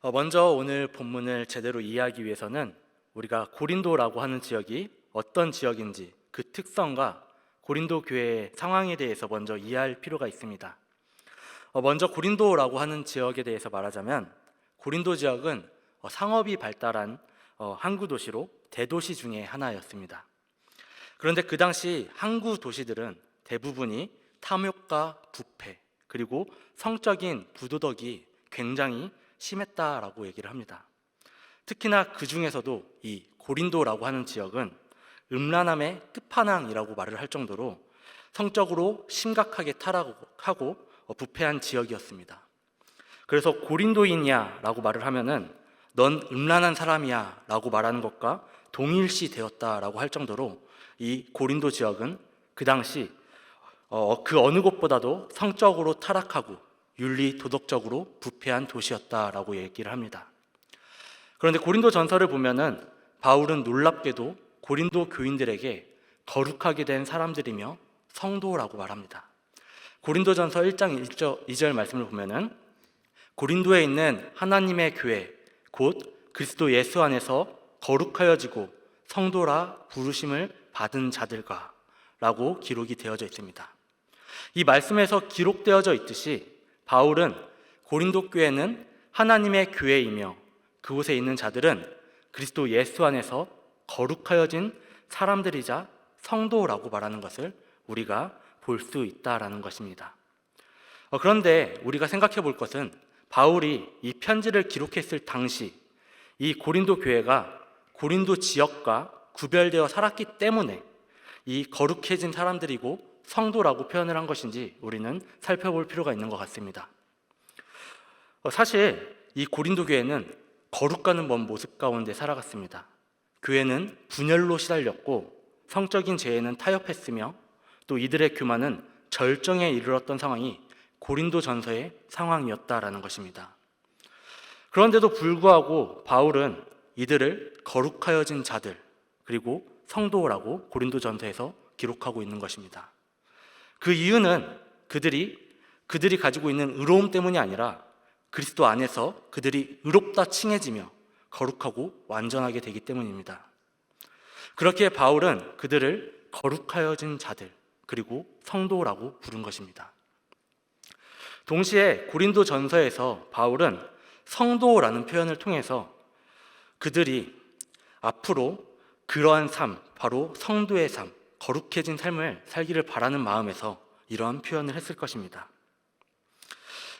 먼저 오늘 본문을 제대로 이해하기 위해서는 우리가 고린도라고 하는 지역이 어떤 지역인지 그 특성과 고린도 교회의 상황에 대해서 먼저 이해할 필요가 있습니다. 먼저 고린도라고 하는 지역에 대해서 말하자면, 고린도 지역은 상업이 발달한 항구 도시로 대도시 중에 하나였습니다. 그런데 그 당시 항구 도시들은 대부분이 탐욕과 부패, 그리고 성적인 부도덕이 굉장히 심했다라고 얘기를 합니다. 특히나 그 중에서도 이 고린도라고 하는 지역은 음란함의 끝판왕이라고 말을 할 정도로 성적으로 심각하게 타락하고 부패한 지역이었습니다. 그래서 고린도인이야 라고 말을 하면은 넌 음란한 사람이야 라고 말하는 것과 동일시 되었다라고 할 정도로 이 고린도 지역은 그 당시 그 어느 곳보다도 성적으로 타락하고 윤리 도덕적으로 부패한 도시였다라고 얘기를 합니다. 그런데 고린도 전서를 보면은 바울은 놀랍게도 고린도 교인들에게 거룩하게 된 사람들이며 성도라고 말합니다. 고린도 전서 1장 2절 말씀을 보면은 고린도에 있는 하나님의 교회 곧 그리스도 예수 안에서 거룩하여지고 성도라 부르심을 받은 자들과 라고 기록이 되어져 있습니다. 이 말씀에서 기록되어져 있듯이 바울은 고린도 교회는 하나님의 교회이며 그곳에 있는 자들은 그리스도 예수 안에서 거룩하여진 사람들이자 성도라고 말하는 것을 우리가 볼 수 있다라는 것입니다. 그런데 우리가 생각해 볼 것은 바울이 이 편지를 기록했을 당시 이 고린도 교회가 고린도 지역과 구별되어 살았기 때문에 이 거룩해진 사람들이고 성도라고 표현을 한 것인지 우리는 살펴볼 필요가 있는 것 같습니다. 사실 이 고린도 교회는 거룩과는 먼 모습 가운데 살아갔습니다. 교회는 분열로 시달렸고 성적인 죄에는 타협했으며 또 이들의 교만은 절정에 이르렀던 상황이 고린도 전서의 상황이었다라는 것입니다. 그런데도 불구하고 바울은 이들을 거룩하여진 자들 그리고 성도라고 고린도 전서에서 기록하고 있는 것입니다. 그 이유는 그들이 가지고 있는 의로움 때문이 아니라 그리스도 안에서 그들이 의롭다 칭해지며 거룩하고 완전하게 되기 때문입니다. 그렇게 바울은 그들을 거룩하여진 자들 그리고 성도라고 부른 것입니다. 동시에 고린도 전서에서 바울은 성도라는 표현을 통해서 그들이 앞으로 그러한 삶, 바로 성도의 삶, 거룩해진 삶을 살기를 바라는 마음에서 이러한 표현을 했을 것입니다.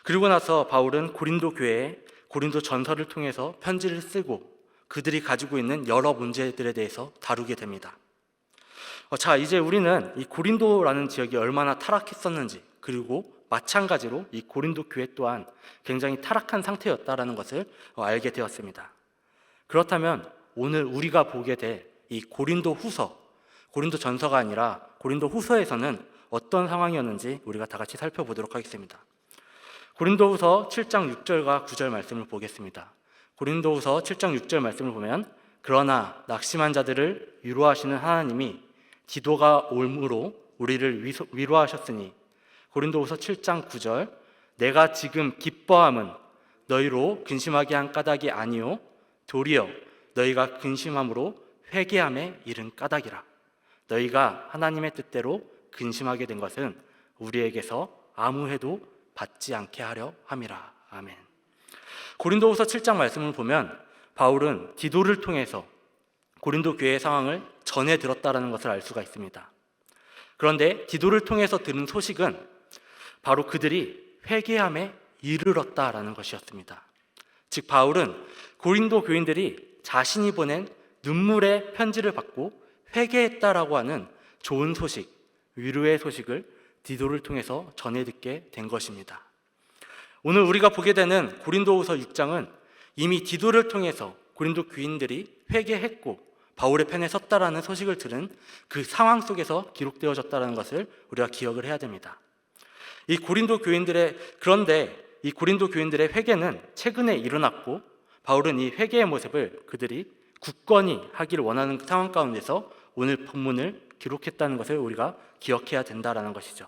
그리고 나서 바울은 고린도 교회에 고린도 전서를 통해서 편지를 쓰고 그들이 가지고 있는 여러 문제들에 대해서 다루게 됩니다. 자, 이제 우리는 이 고린도라는 지역이 얼마나 타락했었는지 그리고 마찬가지로 이 고린도 교회 또한 굉장히 타락한 상태였다라는 것을 알게 되었습니다. 그렇다면 오늘 우리가 보게 될 이 고린도 후서, 고린도 전서가 아니라 고린도 후서에서는 어떤 상황이었는지 우리가 다 같이 살펴보도록 하겠습니다. 고린도후서 7장 6절과 9절 말씀을 보겠습니다. 고린도후서 7장 6절 말씀을 보면 그러나 낙심한 자들을 위로하시는 하나님이 디도가 올므로 우리를 위로하셨으니 고린도후서 7장 9절 내가 지금 기뻐함은 너희로 근심하게 한 까닭이 아니요 도리어 너희가 근심함으로 회개함에 이른 까닭이라. 너희가 하나님의 뜻대로 근심하게 된 것은 우리에게서 아무 해도 받지 않게 하려 함이라. 아멘. 고린도후서 7장 말씀을 보면 바울은 디도를 통해서 고린도 교회의 상황을 전해 들었다라는 것을 알 수가 있습니다. 그런데 디도를 통해서 들은 소식은 바로 그들이 회개함에 이르렀다라는 것이었습니다. 즉 바울은 고린도 교인들이 자신이 보낸 눈물의 편지를 받고 회개했다라고 하는 좋은 소식, 위로의 소식을 디도를 통해서 전해 듣게 된 것입니다. 오늘 우리가 보게 되는 고린도후서 6장은 이미 디도를 통해서 고린도 교인들이 회개했고 바울의 편에 섰다라는 소식을 들은 그 상황 속에서 기록되어졌다는 것을 우리가 기억을 해야 됩니다. 그런데 이 고린도 교인들의 회개는 최근에 일어났고 바울은 이 회개의 모습을 그들이 굳건히 하기를 원하는 상황 가운데서 오늘 본문을 기록했다는 것을 우리가 기억해야 된다는 것이죠.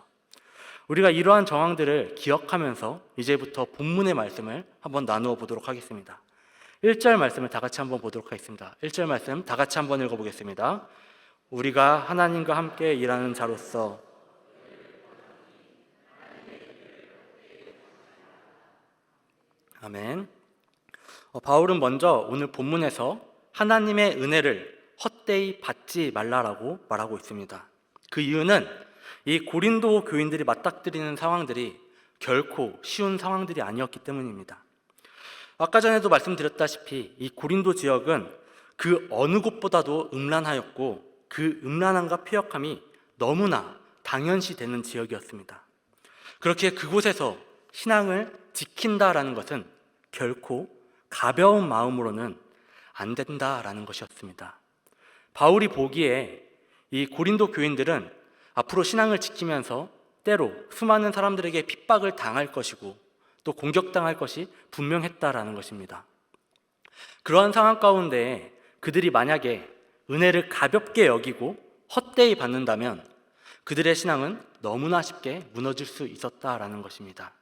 우리가 이러한 정황들을 기억하면서 이제부터 본문의 말씀을 한번 나누어 보도록 하겠습니다. 1절 말씀을 다 같이 한번 보도록 하겠습니다. 1절 말씀 다 같이 한번 읽어보겠습니다. 우리가 하나님과 함께 일하는 자로서 아멘. 바울은 먼저 오늘 본문에서 하나님의 은혜를 헛되이 받지 말라라고 말하고 있습니다. 그 이유는 이 고린도 교인들이 맞닥뜨리는 상황들이 결코 쉬운 상황들이 아니었기 때문입니다. 아까 전에도 말씀드렸다시피 이 고린도 지역은 그 어느 곳보다도 음란하였고 그 음란함과 폐역함이 너무나 당연시되는 지역이었습니다. 그렇게 그곳에서 신앙을 지킨다라는 것은 결코 가벼운 마음으로는 안 된다라는 것이었습니다. 바울이 보기에 이 고린도 교인들은 앞으로 신앙을 지키면서 때로 수많은 사람들에게 핍박을 당할 것이고 또 공격당할 것이 분명했다라는 것입니다. 그러한 상황 가운데 그들이 만약에 은혜를 가볍게 여기고 헛되이 받는다면 그들의 신앙은 너무나 쉽게 무너질 수 있었다라는 것입니다.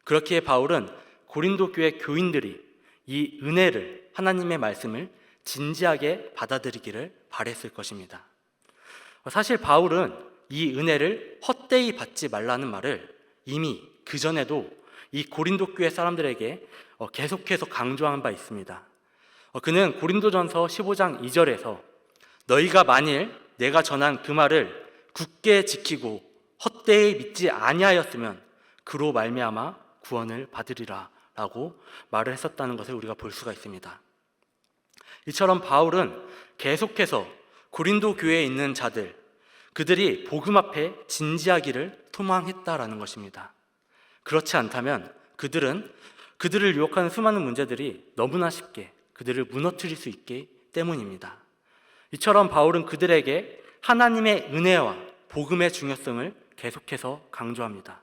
그렇기에 바울은 고린도 교회 교인들이 이 은혜를, 하나님의 말씀을 진지하게 받아들이기를 바랬을 것입니다. 사실 바울은 이 은혜를 헛되이 받지 말라는 말을 이미 그전에도 이 고린도 교회 사람들에게 계속해서 강조한 바 있습니다. 그는 고린도전서 15장 2절에서 너희가 만일 내가 전한 그 말을 굳게 지키고 헛되이 믿지 아니하였으면 그로 말미암아 구원을 받으리라 라고 말을 했었다는 것을 우리가 볼 수가 있습니다. 이처럼 바울은 계속해서 고린도 교회에 있는 자들, 그들이 복음 앞에 진지하기를 소망했다라는 것입니다. 그렇지 않다면 그들을 유혹하는 수많은 문제들이 너무나 쉽게 그들을 무너뜨릴 수 있기 때문입니다. 이처럼 바울은 그들에게 하나님의 은혜와 복음의 중요성을 계속해서 강조합니다.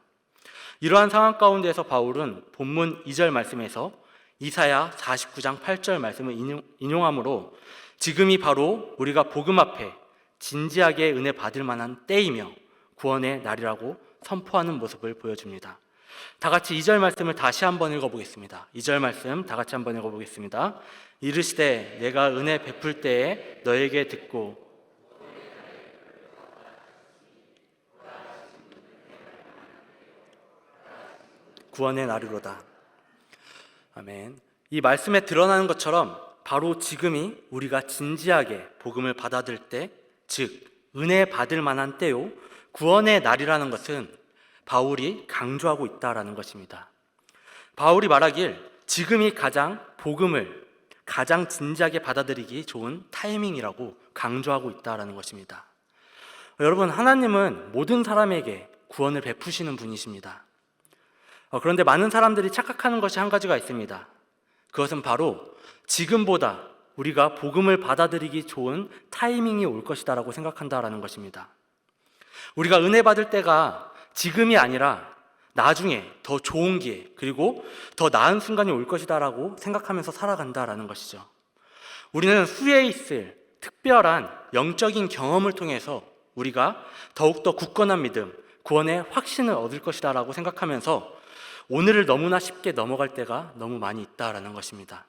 이러한 상황 가운데에서 바울은 본문 2절 말씀에서 이사야 49장 8절 말씀을 인용함으로 지금이 바로 우리가 복음 앞에 진지하게 은혜 받을 만한 때이며 구원의 날이라고 선포하는 모습을 보여줍니다. 다 같이 2절 말씀을 다시 한번 읽어보겠습니다. 2절 말씀 다 같이 한번 읽어보겠습니다. 이르시되 내가 은혜 베풀 때에 너에게 듣고 구원의 날이로다. 아멘. 이 말씀에 드러나는 것처럼 바로 지금이 우리가 진지하게 복음을 받아들일 때, 즉 은혜 받을 만한 때요, 구원의 날이라는 것은 바울이 강조하고 있다라는 것입니다. 바울이 말하길 지금이 복음을 가장 진지하게 받아들이기 좋은 타이밍이라고 강조하고 있다라는 것입니다. 여러분, 하나님은 모든 사람에게 구원을 베푸시는 분이십니다. 그런데 많은 사람들이 착각하는 것이 한 가지가 있습니다. 그것은 바로 지금보다 우리가 복음을 받아들이기 좋은 타이밍이 올 것이다라고 생각한다라는 것입니다. 우리가 은혜 받을 때가 지금이 아니라 나중에 더 좋은 기회, 그리고 더 나은 순간이 올 것이다라고 생각하면서 살아간다라는 것이죠. 우리는 후에 있을 특별한 영적인 경험을 통해서 우리가 더욱더 굳건한 믿음, 구원의 확신을 얻을 것이다라고 생각하면서 오늘을 너무나 쉽게 넘어갈 때가 너무 많이 있다라는 것입니다.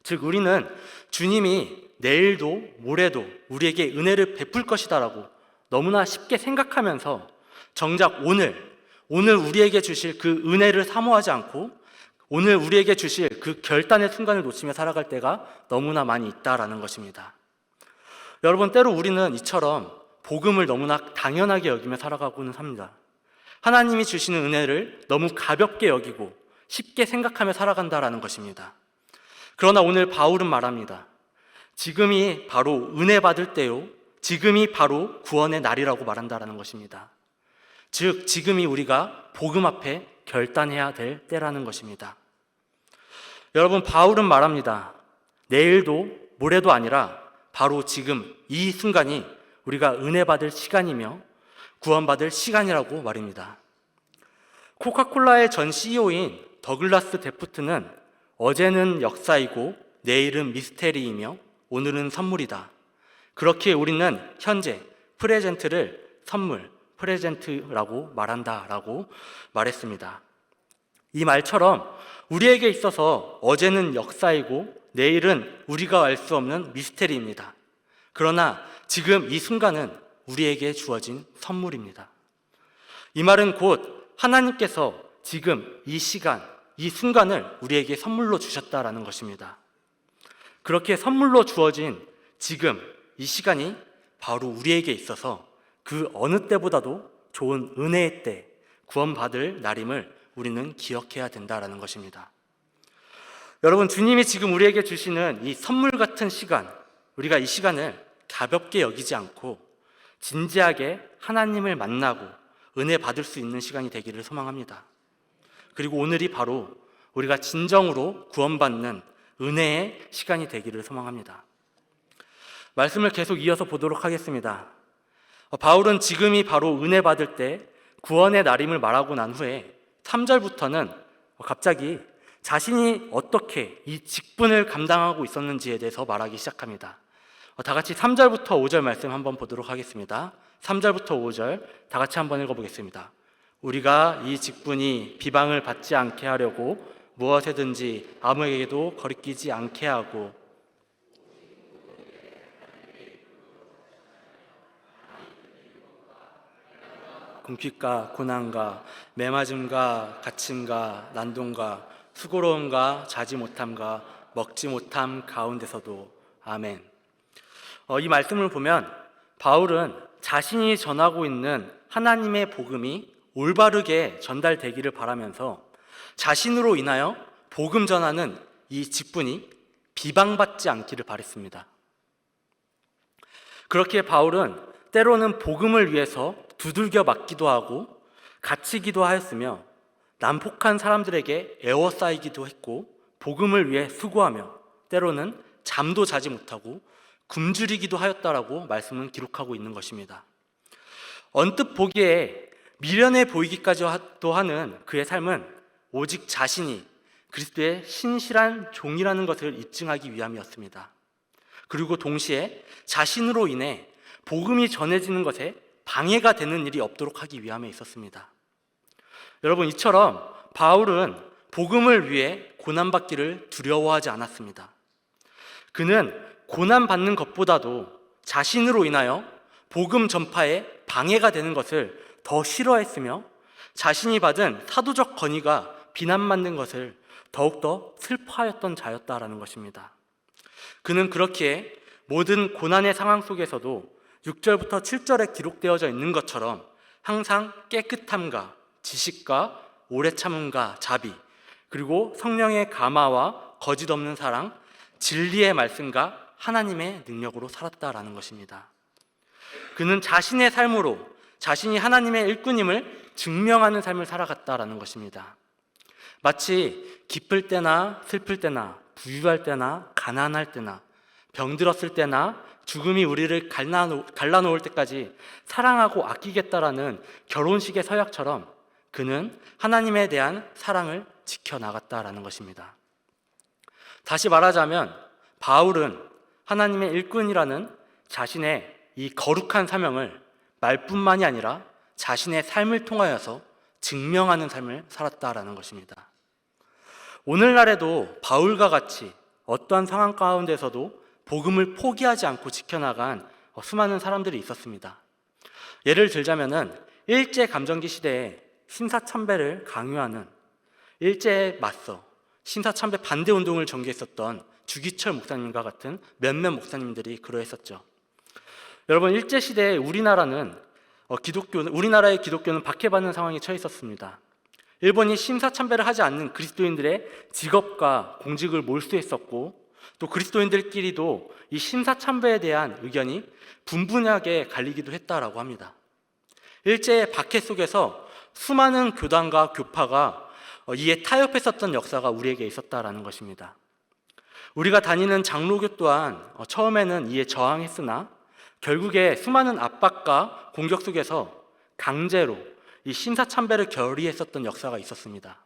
즉 우리는 주님이 내일도 모레도 우리에게 은혜를 베풀 것이다라고 너무나 쉽게 생각하면서 정작 오늘 우리에게 주실 그 은혜를 사모하지 않고 오늘 우리에게 주실 그 결단의 순간을 놓치며 살아갈 때가 너무나 많이 있다라는 것입니다. 여러분, 때로 우리는 이처럼 복음을 너무나 당연하게 여기며 살아가고는 합니다. 하나님이 주시는 은혜를 너무 가볍게 여기고 쉽게 생각하며 살아간다라는 것입니다. 그러나 오늘 바울은 말합니다. 지금이 바로 은혜 받을 때요, 지금이 바로 구원의 날이라고 말한다라는 것입니다. 즉 지금이 우리가 복음 앞에 결단해야 될 때라는 것입니다. 여러분, 바울은 말합니다. 내일도 모레도 아니라 바로 지금 이 순간이 우리가 은혜 받을 시간이며 구원받을 시간이라고 말입니다. 코카콜라의 전 CEO인 더글라스 데프트는 어제는 역사이고 내일은 미스테리이며 오늘은 선물이다. 그렇기에 우리는 현재 프레젠트를 선물, 프레젠트라고 말한다라고 말했습니다. 이 말처럼 우리에게 있어서 어제는 역사이고 내일은 우리가 알 수 없는 미스테리입니다. 그러나 지금 이 순간은 우리에게 주어진 선물입니다. 이 말은 곧 하나님께서 지금 이 시간, 이 순간을 우리에게 선물로 주셨다라는 것입니다. 그렇게 선물로 주어진 지금 이 시간이 바로 우리에게 있어서 그 어느 때보다도 좋은 은혜의 때, 구원받을 날임을 우리는 기억해야 된다라는 것입니다. 여러분, 주님이 지금 우리에게 주시는 이 선물 같은 시간, 우리가 이 시간을 가볍게 여기지 않고 진지하게 하나님을 만나고 은혜 받을 수 있는 시간이 되기를 소망합니다. 그리고 오늘이 바로 우리가 진정으로 구원받는 은혜의 시간이 되기를 소망합니다. 말씀을 계속 이어서 보도록 하겠습니다. 바울은 지금이 바로 은혜 받을 때 구원의 날임을 말하고 난 후에 3절부터는 갑자기 자신이 어떻게 이 직분을 감당하고 있었는지에 대해서 말하기 시작합니다. 다 같이 3절부터 5절 말씀 한번 보도록 하겠습니다. 3절부터 5절 다 같이 한번 읽어보겠습니다. 우리가 이 직분이 비방을 받지 않게 하려고 무엇에든지 아무에게도 거리끼지 않게 하고 궁핍과 고난과 매맞음과 갇힘과 난동과 수고로움과 자지 못함과 먹지 못함 가운데서도 아멘. 이 말씀을 보면 바울은 자신이 전하고 있는 하나님의 복음이 올바르게 전달되기를 바라면서 자신으로 인하여 복음 전하는 이 직분이 비방받지 않기를 바랬습니다. 그렇게 바울은 때로는 복음을 위해서 두들겨 맞기도 하고 갇히기도 하였으며 난폭한 사람들에게 에워싸이기도 했고 복음을 위해 수고하며 때로는 잠도 자지 못하고 굶주리기도 하였다라고 말씀은 기록하고 있는 것입니다. 언뜻 보기에 미련해 보이기까지도 하는 그의 삶은 오직 자신이 그리스도의 신실한 종이라는 것을 입증하기 위함이었습니다. 그리고 동시에 자신으로 인해 복음이 전해지는 것에 방해가 되는 일이 없도록 하기 위함에 있었습니다. 여러분, 이처럼 바울은 복음을 위해 고난받기를 두려워하지 않았습니다. 그는 고난받는 것보다도 자신으로 인하여 복음 전파에 방해가 되는 것을 더 싫어했으며 자신이 받은 사도적 권위가 비난받는 것을 더욱더 슬퍼하였던 자였다라는 것입니다. 그는 그렇기에 모든 고난의 상황 속에서도 6절부터 7절에 기록되어져 있는 것처럼 항상 깨끗함과 지식과 오래 참음과 자비, 그리고 성령의 감화와 거짓 없는 사랑, 진리의 말씀과 하나님의 능력으로 살았다라는 것입니다. 그는 자신의 삶으로 자신이 하나님의 일꾼임을 증명하는 삶을 살아갔다라는 것입니다. 마치 기쁠 때나 슬플 때나 부유할 때나 가난할 때나 병들었을 때나 죽음이 우리를 갈라놓을 때까지 사랑하고 아끼겠다라는 결혼식의 서약처럼 그는 하나님에 대한 사랑을 지켜나갔다라는 것입니다. 다시 말하자면 바울은 하나님의 일꾼이라는 자신의 이 거룩한 사명을 말뿐만이 아니라 자신의 삶을 통하여서 증명하는 삶을 살았다라는 것입니다. 오늘날에도 바울과 같이 어떠한 상황 가운데서도 복음을 포기하지 않고 지켜나간 수많은 사람들이 있었습니다. 예를 들자면은 일제 감정기 시대에 신사참배를 강요하는, 일제에 맞서 신사참배 반대 운동을 전개했었던 주기철 목사님과 같은 몇몇 목사님들이 그러했었죠. 여러분, 일제 시대에 우리나라의 기독교는 박해받는 상황에 처해 있었습니다. 일본이 신사참배를 하지 않는 그리스도인들의 직업과 공직을 몰수했었고, 또 그리스도인들끼리도 이 신사참배에 대한 의견이 분분하게 갈리기도 했다라고 합니다. 일제의 박해 속에서 수많은 교단과 교파가 이에 타협했었던 역사가 우리에게 있었다라는 것입니다. 우리가 다니는 장로교 또한 처음에는 이에 저항했으나 결국에 수많은 압박과 공격 속에서 강제로 이 신사참배를 결의했었던 역사가 있었습니다.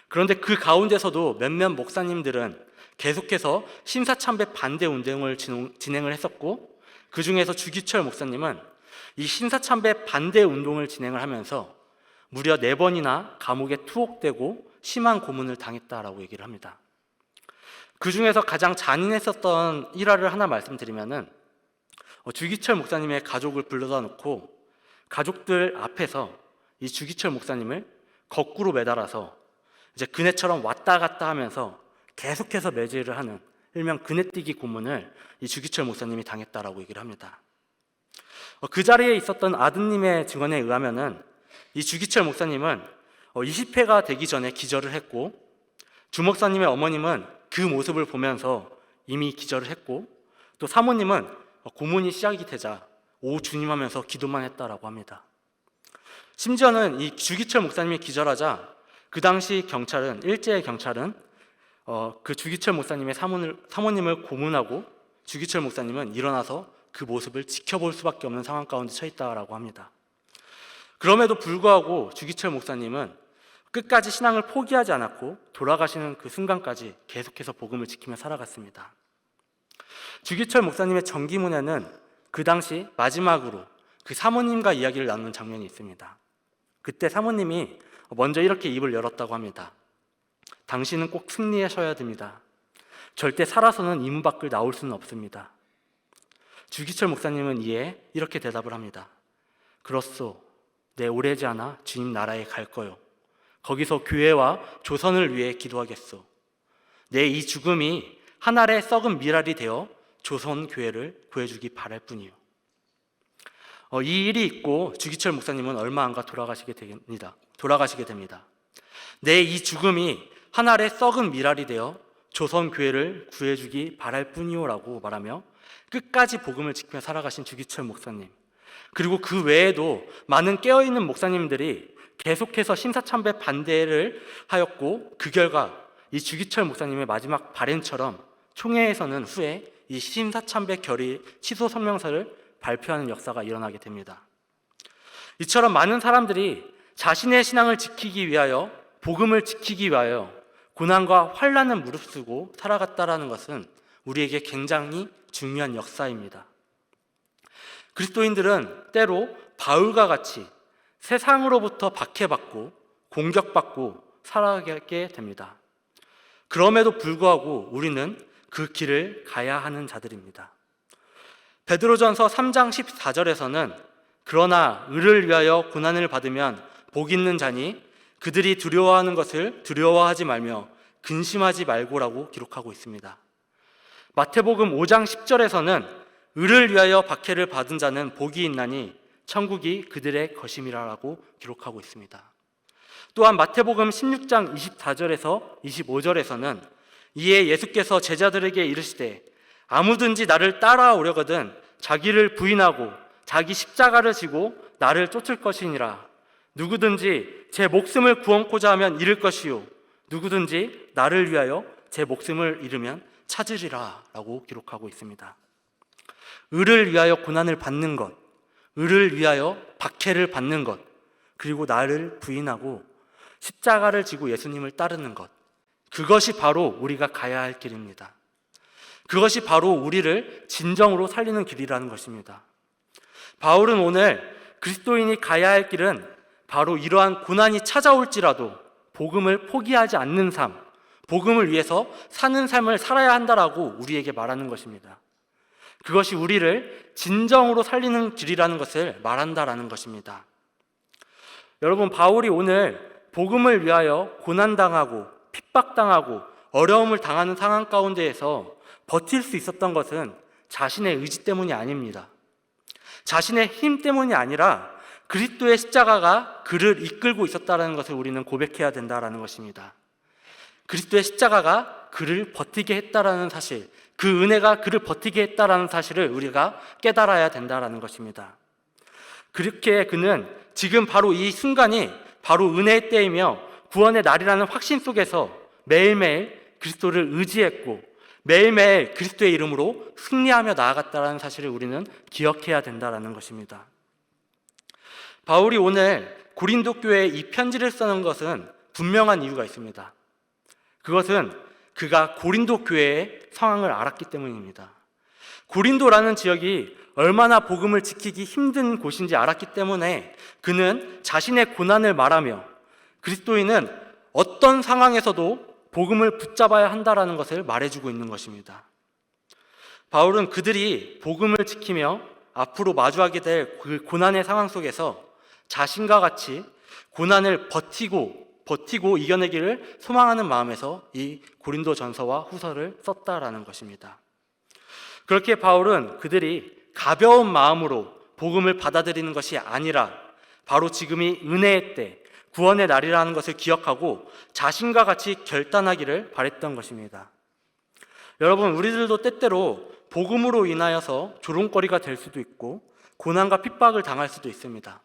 그런데 그 가운데서도 몇몇 목사님들은 계속해서 신사참배 반대 운동을 진행을 했었고, 그 중에서 주기철 목사님은 이 신사참배 반대 운동을 진행을 하면서 무려 4번이나 감옥에 투옥되고 심한 고문을 당했다라고 얘기를 합니다. 그 중에서 가장 잔인했었던 일화를 하나 말씀드리면은 주기철 목사님의 가족을 불러다 놓고 가족들 앞에서 이 주기철 목사님을 거꾸로 매달아서 이제 그네처럼 왔다 갔다 하면서 계속해서 매질을 하는 일명 그네뛰기 고문을 이 주기철 목사님이 당했다라고 얘기를 합니다. 그 자리에 있었던 아드님의 증언에 의하면은 이 주기철 목사님은 20회가 되기 전에 기절을 했고, 주 목사님의 어머님은 그 모습을 보면서 이미 기절을 했고, 또 사모님은 고문이 시작이 되자 오 주님 하면서 기도만 했다라고 합니다. 심지어는 이 주기철 목사님이 기절하자 그 당시 일제 경찰은 그 주기철 목사님의 사모님을 고문하고 주기철 목사님은 일어나서 그 모습을 지켜볼 수밖에 없는 상황 가운데 처했다라고 합니다. 그럼에도 불구하고 주기철 목사님은 끝까지 신앙을 포기하지 않았고 돌아가시는 그 순간까지 계속해서 복음을 지키며 살아갔습니다. 주기철 목사님의 정기문에는 그 당시 마지막으로 그 사모님과 이야기를 나누는 장면이 있습니다. 그때 사모님이 먼저 이렇게 입을 열었다고 합니다. 당신은 꼭 승리하셔야 됩니다. 절대 살아서는 이 문 밖을 나올 수는 없습니다. 주기철 목사님은 이에 이렇게 대답을 합니다. 그렇소. 내 오래지 않아 주님 나라에 갈 거요. 거기서 교회와 조선을 위해 기도하겠소. 내 이 죽음이 한 알의 썩은 미랄이 되어 조선 교회를 구해주기 바랄 뿐이요. 이 일이 있고 주기철 목사님은 얼마 안 가 돌아가시게 됩니다. 내 이 죽음이 한 알의 썩은 미랄이 되어 조선 교회를 구해주기 바랄 뿐이요라고 말하며 끝까지 복음을 지키며 살아가신 주기철 목사님, 그리고 그 외에도 많은 깨어있는 목사님들이 계속해서 신사참배 반대를 하였고, 그 결과 이 주기철 목사님의 마지막 발행처럼 총회에서는 후에 이 신사참배 결의 취소 성명서를 발표하는 역사가 일어나게 됩니다. 이처럼 많은 사람들이 자신의 신앙을 지키기 위하여, 복음을 지키기 위하여 고난과 환난을 무릅쓰고 살아갔다라는 것은 우리에게 굉장히 중요한 역사입니다. 그리스도인들은 때로 바울과 같이 세상으로부터 박해받고 공격받고 살아가게 됩니다. 그럼에도 불구하고 우리는 그 길을 가야 하는 자들입니다. 베드로전서 3장 14절에서는 그러나 의를 위하여 고난을 받으면 복 있는 자니 그들이 두려워하는 것을 두려워하지 말며 근심하지 말고라고 기록하고 있습니다. 마태복음 5장 10절에서는 의를 위하여 박해를 받은 자는 복이 있나니 천국이 그들의 것임이라고 기록하고 있습니다. 또한 마태복음 16장 24절에서 25절에서는 이에 예수께서 제자들에게 이르시되 아무든지 나를 따라오려거든 자기를 부인하고 자기 십자가를 지고 나를 쫓을 것이니라. 누구든지 제 목숨을 구원코자 하면 잃을 것이요 누구든지 나를 위하여 제 목숨을 잃으면 찾으리라 라고 기록하고 있습니다. 의를 위하여 고난을 받는 것, 의를 위하여 박해를 받는 것, 그리고 나를 부인하고 십자가를 지고 예수님을 따르는 것, 그것이 바로 우리가 가야 할 길입니다. 그것이 바로 우리를 진정으로 살리는 길이라는 것입니다. 바울은 오늘 그리스도인이 가야 할 길은 바로 이러한 고난이 찾아올지라도 복음을 포기하지 않는 삶, 복음을 위해서 사는 삶을 살아야 한다라고 우리에게 말하는 것입니다. 그것이 우리를 진정으로 살리는 길이라는 것을 말한다라는 것입니다. 여러분, 바울이 오늘 복음을 위하여 고난당하고 핍박당하고 어려움을 당하는 상황 가운데에서 버틸 수 있었던 것은 자신의 의지 때문이 아닙니다. 자신의 힘 때문이 아니라 그리스도의 십자가가 그를 이끌고 있었다는 것을 우리는 고백해야 된다는 것입니다. 그리스도의 십자가가 그를 버티게 했다라는 사실, 그 은혜가 그를 버티게 했다라는 사실을 우리가 깨달아야 된다는 것입니다. 그렇게 그는 지금 바로 이 순간이 바로 은혜의 때이며 구원의 날이라는 확신 속에서 매일매일 그리스도를 의지했고 매일매일 그리스도의 이름으로 승리하며 나아갔다는 사실을 우리는 기억해야 된다는 것입니다. 바울이 오늘 고린도 교회에 이 편지를 쓰는 것은 분명한 이유가 있습니다. 그것은 그가 고린도 교회의 상황을 알았기 때문입니다. 고린도라는 지역이 얼마나 복음을 지키기 힘든 곳인지 알았기 때문에 그는 자신의 고난을 말하며 그리스도인은 어떤 상황에서도 복음을 붙잡아야 한다라는 것을 말해주고 있는 것입니다. 바울은 그들이 복음을 지키며 앞으로 마주하게 될 그 고난의 상황 속에서 자신과 같이 고난을 버티고 이겨내기를 소망하는 마음에서 이 고린도 전서와 후서를 썼다라는 것입니다. 그렇게 바울은 그들이 가벼운 마음으로 복음을 받아들이는 것이 아니라 바로 지금이 은혜의 때, 구원의 날이라는 것을 기억하고 자신과 같이 결단하기를 바랬던 것입니다. 여러분, 우리들도 때때로 복음으로 인하여서 조롱거리가 될 수도 있고 고난과 핍박을 당할 수도 있습니다.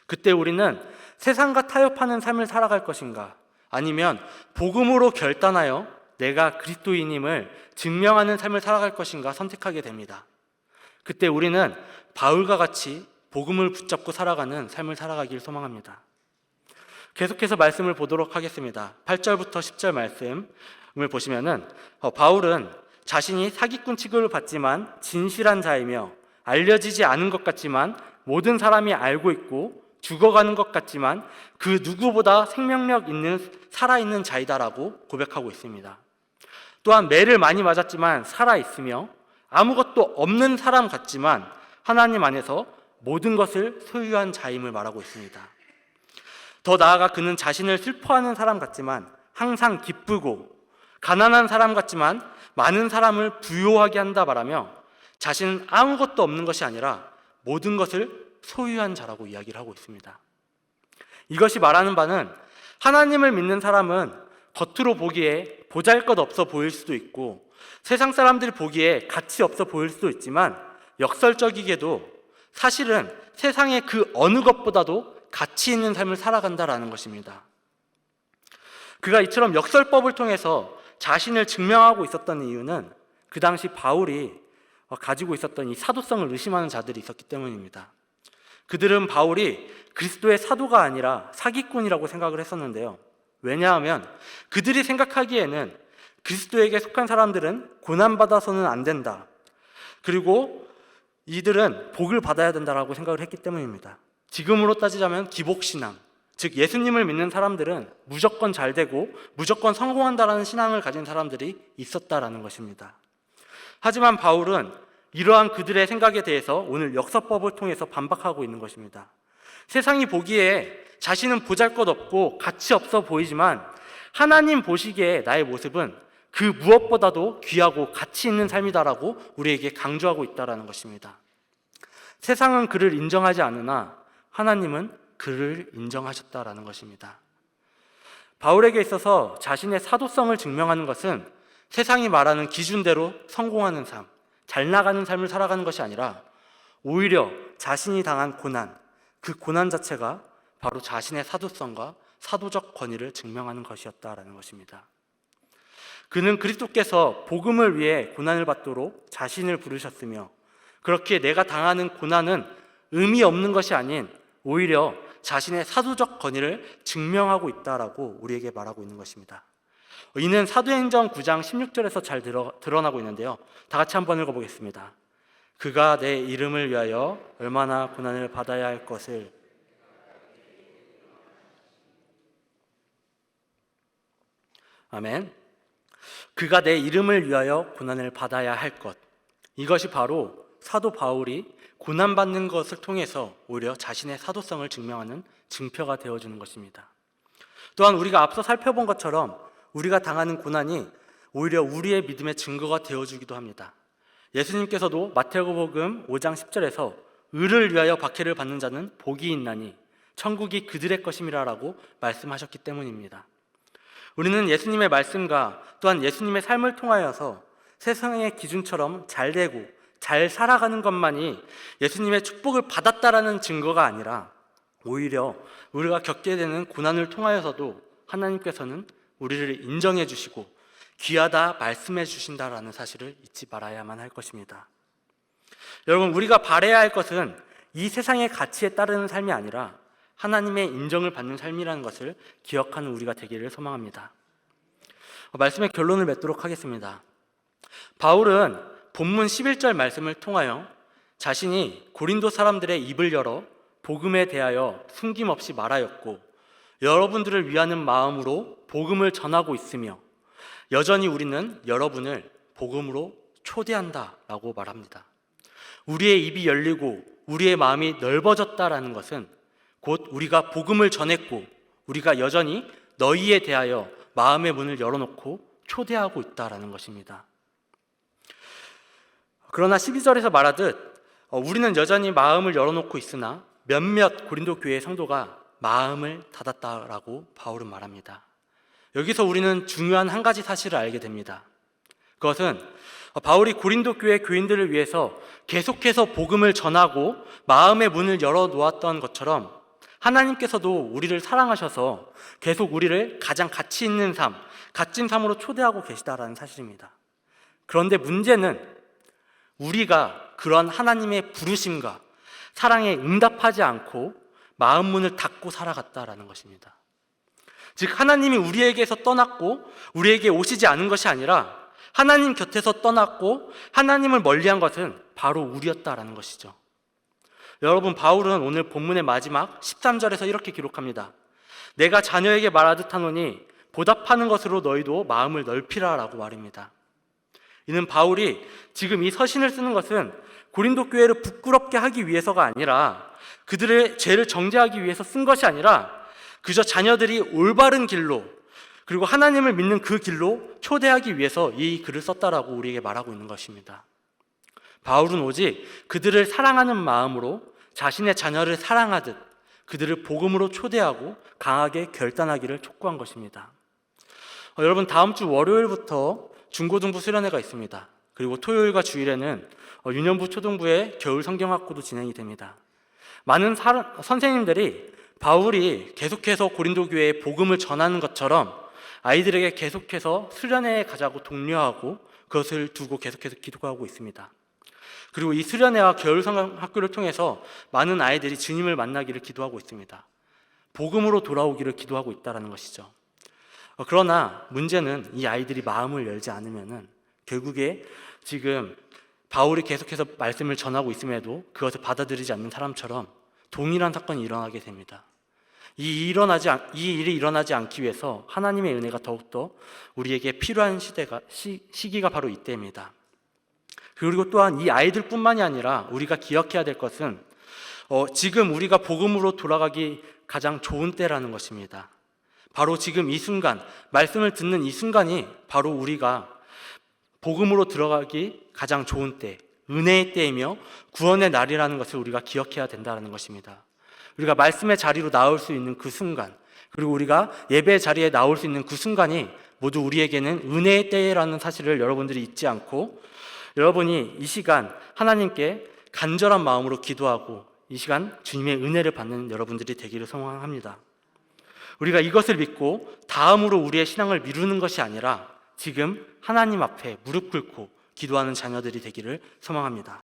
그때 우리는 세상과 타협하는 삶을 살아갈 것인가, 아니면 복음으로 결단하여 내가 그리스도인임을 증명하는 삶을 살아갈 것인가 선택하게 됩니다. 그때 우리는 바울과 같이 복음을 붙잡고 살아가는 삶을 살아가길 소망합니다. 계속해서 말씀을 보도록 하겠습니다. 8절부터 10절 말씀을 보시면은 바울은 자신이 사기꾼 취급을 받지만 진실한 자이며 알려지지 않은 것 같지만 모든 사람이 알고 있고 죽어가는 것 같지만 그 누구보다 생명력 있는 살아있는 자이다라고 고백하고 있습니다. 또한 매를 많이 맞았지만 살아있으며 아무것도 없는 사람 같지만 하나님 안에서 모든 것을 소유한 자임을 말하고 있습니다. 더 나아가 그는 자신을 슬퍼하는 사람 같지만 항상 기쁘고 가난한 사람 같지만 많은 사람을 부요하게 한다 말하며 자신은 아무것도 없는 것이 아니라 모든 것을 소유한 자라고 이야기를 하고 있습니다. 이것이 말하는 바는 하나님을 믿는 사람은 겉으로 보기에 보잘것없어 보일 수도 있고 세상 사람들이 보기에 가치 없어 보일 수도 있지만 역설적이게도 사실은 세상의 그 어느 것보다도 가치 있는 삶을 살아간다라는 것입니다. 그가 이처럼 역설법을 통해서 자신을 증명하고 있었던 이유는 그 당시 바울이 가지고 있었던 이 사도성을 의심하는 자들이 있었기 때문입니다. 그들은 바울이 그리스도의 사도가 아니라 사기꾼이라고 생각을 했었는데요. 왜냐하면 그들이 생각하기에는 그리스도에게 속한 사람들은 고난받아서는 안 된다. 그리고 이들은 복을 받아야 된다라고 생각을 했기 때문입니다. 지금으로 따지자면 기복신앙, 즉 예수님을 믿는 사람들은 무조건 잘 되고 무조건 성공한다라는 신앙을 가진 사람들이 있었다라는 것입니다. 하지만 바울은 이러한 그들의 생각에 대해서 오늘 역설법을 통해서 반박하고 있는 것입니다. 세상이 보기에 자신은 보잘것없고 가치 없어 보이지만 하나님 보시기에 나의 모습은 그 무엇보다도 귀하고 가치 있는 삶이다라고 우리에게 강조하고 있다는 것입니다. 세상은 그를 인정하지 않으나 하나님은 그를 인정하셨다라는 것입니다. 바울에게 있어서 자신의 사도성을 증명하는 것은 세상이 말하는 기준대로 성공하는 삶, 잘 나가는 삶을 살아가는 것이 아니라 오히려 자신이 당한 고난, 그 고난 자체가 바로 자신의 사도성과 사도적 권위를 증명하는 것이었다라는 것입니다. 그는 그리스도께서 복음을 위해 고난을 받도록 자신을 부르셨으며 그렇게 내가 당하는 고난은 의미 없는 것이 아닌 오히려 자신의 사도적 권위를 증명하고 있다라고 우리에게 말하고 있는 것입니다. 이는 사도행전 9장 16절에서 잘 드러나고 있는데요. 다 같이 한번 읽어보겠습니다. 그가 내 이름을 위하여 얼마나 고난을 받아야 할 것을 아멘. 그가 내 이름을 위하여 고난을 받아야 할 것, 이것이 바로 사도 바울이 고난받는 것을 통해서 오히려 자신의 사도성을 증명하는 증표가 되어주는 것입니다. 또한 우리가 앞서 살펴본 것처럼 우리가 당하는 고난이 오히려 우리의 믿음의 증거가 되어주기도 합니다. 예수님께서도 마태복음 5장 10절에서 의를 위하여 박해를 받는 자는 복이 있나니 천국이 그들의 것임이라라고 말씀하셨기 때문입니다. 우리는 예수님의 말씀과 또한 예수님의 삶을 통하여서 세상의 기준처럼 잘 되고 잘 살아가는 것만이 예수님의 축복을 받았다라는 증거가 아니라 오히려 우리가 겪게 되는 고난을 통하여서도 하나님께서는 우리를 인정해 주시고 귀하다 말씀해 주신다라는 사실을 잊지 말아야만 할 것입니다. 여러분, 우리가 바라야 할 것은 이 세상의 가치에 따르는 삶이 아니라 하나님의 인정을 받는 삶이라는 것을 기억하는 우리가 되기를 소망합니다. 말씀의 결론을 맺도록 하겠습니다. 바울은 본문 11절 말씀을 통하여 자신이 고린도 사람들의 입을 열어 복음에 대하여 숨김없이 말하였고 여러분들을 위하는 마음으로 복음을 전하고 있으며 여전히 우리는 여러분을 복음으로 초대한다라고 말합니다. 우리의 입이 열리고 우리의 마음이 넓어졌다라는 것은 곧 우리가 복음을 전했고 우리가 여전히 너희에 대하여 마음의 문을 열어놓고 초대하고 있다라는 것입니다. 그러나 12절에서 말하듯 우리는 여전히 마음을 열어놓고 있으나 몇몇 고린도 교회의 성도가 마음을 닫았다라고 바울은 말합니다. 여기서 우리는 중요한 한 가지 사실을 알게 됩니다. 그것은 바울이 고린도 교회 교인들을 위해서 계속해서 복음을 전하고 마음의 문을 열어놓았던 것처럼 하나님께서도 우리를 사랑하셔서 계속 우리를 가장 가치 있는 삶, 값진 삶으로 초대하고 계시다라는 사실입니다. 그런데 문제는 우리가 그런 하나님의 부르심과 사랑에 응답하지 않고 마음 문을 닫고 살아갔다라는 것입니다. 즉 하나님이 우리에게서 떠났고 우리에게 오시지 않은 것이 아니라 하나님 곁에서 떠났고 하나님을 멀리한 것은 바로 우리였다라는 것이죠. 여러분, 바울은 오늘 본문의 마지막 13절에서 이렇게 기록합니다. 내가 자녀에게 말하듯 하노니 보답하는 것으로 너희도 마음을 넓히라라고 말입니다. 이는 바울이 지금 이 서신을 쓰는 것은 고린도 교회를 부끄럽게 하기 위해서가 아니라 그들의 죄를 정죄하기 위해서 쓴 것이 아니라 그저 자녀들이 올바른 길로 그리고 하나님을 믿는 그 길로 초대하기 위해서 이 글을 썼다라고 우리에게 말하고 있는 것입니다. 바울은 오직 그들을 사랑하는 마음으로 자신의 자녀를 사랑하듯 그들을 복음으로 초대하고 강하게 결단하기를 촉구한 것입니다. 여러분, 다음 주 월요일부터 중고등부 수련회가 있습니다. 그리고 토요일과 주일에는 유년부 초등부의 겨울 성경학고도 진행이 됩니다. 많은 선생님들이 바울이 계속해서 고린도 교회에 복음을 전하는 것처럼 아이들에게 계속해서 수련회에 가자고 독려하고 그것을 두고 계속해서 기도하고 있습니다. 그리고 이 수련회와 겨울 성경학교를 통해서 많은 아이들이 주님을 만나기를 기도하고 있습니다. 복음으로 돌아오기를 기도하고 있다는 것이죠. 그러나 문제는 이 아이들이 마음을 열지 않으면은 결국에 지금 바울이 계속해서 말씀을 전하고 있음에도 그것을 받아들이지 않는 사람처럼 동일한 사건이 일어나게 됩니다. 이 일이 일어나지 않기 위해서 하나님의 은혜가 더욱더 우리에게 필요한 시기가 바로 이때입니다. 그리고 또한 이 아이들뿐만이 아니라 우리가 기억해야 될 것은 지금 우리가 복음으로 돌아가기 가장 좋은 때라는 것입니다. 바로 지금 이 순간, 말씀을 듣는 이 순간이 바로 우리가 복음으로 들어가기 가장 좋은 때, 은혜의 때이며 구원의 날이라는 것을 우리가 기억해야 된다는 것입니다. 우리가 말씀의 자리로 나올 수 있는 그 순간, 그리고 우리가 예배의 자리에 나올 수 있는 그 순간이 모두 우리에게는 은혜의 때라는 사실을 여러분들이 잊지 않고 여러분이 이 시간 하나님께 간절한 마음으로 기도하고 이 시간 주님의 은혜를 받는 여러분들이 되기를 소망합니다. 우리가 이것을 믿고 다음으로 우리의 신앙을 미루는 것이 아니라 지금 하나님 앞에 무릎 꿇고 기도하는 자녀들이 되기를 소망합니다.